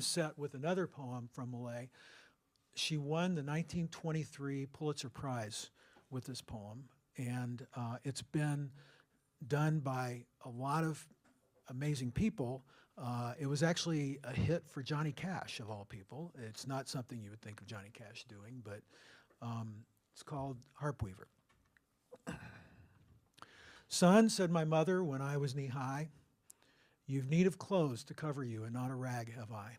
set with another poem from Malay. She won the 1923 Pulitzer Prize with this poem, and it's been done by a lot of amazing people. It was actually a hit for Johnny Cash, of all people. It's not something you would think of Johnny Cash doing, but it's called Harp Weaver. Son, said my mother when I was knee-high, you've need of clothes to cover you, and not a rag have I.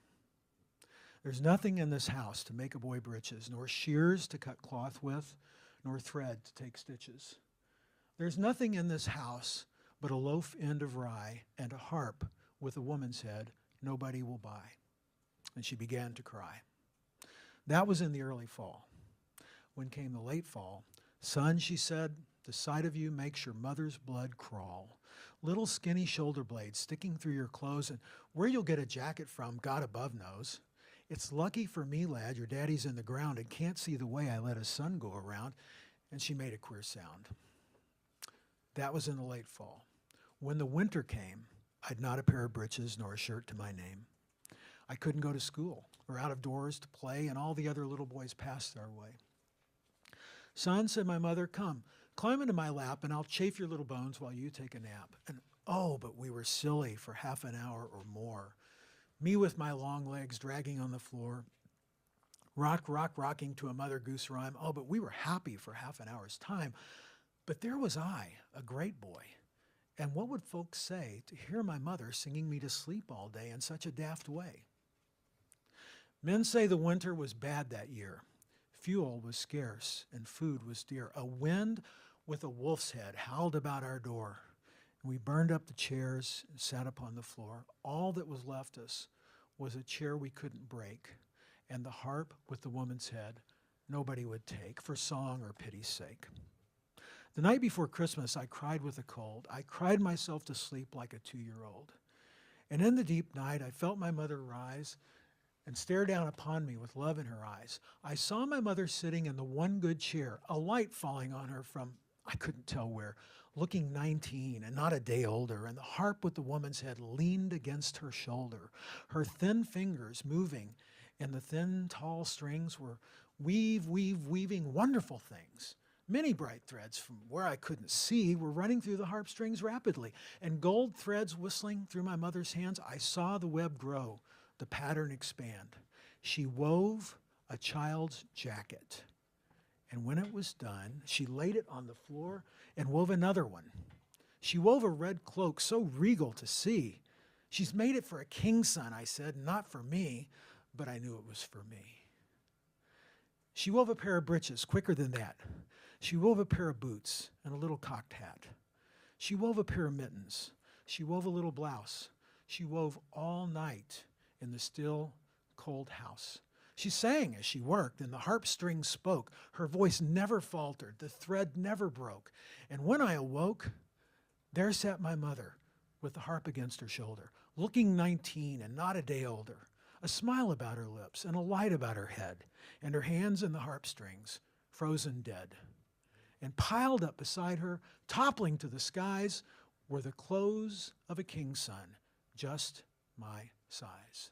There's nothing in this house to make a boy breeches, nor shears to cut cloth with, nor thread to take stitches. There's nothing in this house but a loaf end of rye and a harp with a woman's head nobody will buy. And she began to cry. That was in the early fall. When came the late fall, son, she said, the sight of you makes your mother's blood crawl. Little skinny shoulder blades sticking through your clothes, and where you'll get a jacket from, God above knows. It's lucky for me, lad, your daddy's in the ground and can't see the way I let his son go around. And she made a queer sound. That was in the late fall. When the winter came, I'd not a pair of breeches nor a shirt to my name. I couldn't go to school or out of doors to play, and all the other little boys passed our way. Son, said my mother, come, climb into my lap, and I'll chafe your little bones while you take a nap. And oh, but we were silly for half an hour or more. Me with my long legs dragging on the floor, rocking to a Mother Goose rhyme. Oh, but we were happy for half an hour's time. But there was I, a great boy. And what would folks say to hear my mother singing me to sleep all day in such a daft way? Men say the winter was bad that year. Fuel was scarce and food was dear. A wind with a wolf's head howled about our door. And we burned up the chairs and sat upon the floor. All that was left us was a chair we couldn't break, and the harp with the woman's head nobody would take for song or pity's sake. The night before Christmas, I cried with a cold. I cried myself to sleep like a 2-year-old. And in the deep night, I felt my mother rise and stare down upon me with love in her eyes. I saw my mother sitting in the one good chair, a light falling on her from I couldn't tell where, looking 19 and not a day older, and the harp with the woman's head leaned against her shoulder. Her thin fingers moving, and the thin, tall strings were weaving wonderful things. Many bright threads from where I couldn't see were running through the harp strings rapidly, and gold threads whistling through my mother's hands. I saw the web grow, the pattern expand. She wove a child's jacket. And when it was done, she laid it on the floor and wove another one. She wove a red cloak so regal to see. She's made it for a king's son, I said, not for me, but I knew it was for me. She wove a pair of breeches quicker than that. She wove a pair of boots and a little cocked hat. She wove a pair of mittens. She wove a little blouse. She wove all night in the still, cold house. She sang as she worked, and the harp strings spoke. Her voice never faltered. The thread never broke. And when I awoke, there sat my mother with the harp against her shoulder, looking 19 and not a day older, a smile about her lips and a light about her head, and her hands in the harp strings, frozen dead. And piled up beside her, toppling to the skies, were the clothes of a king's son, just my size.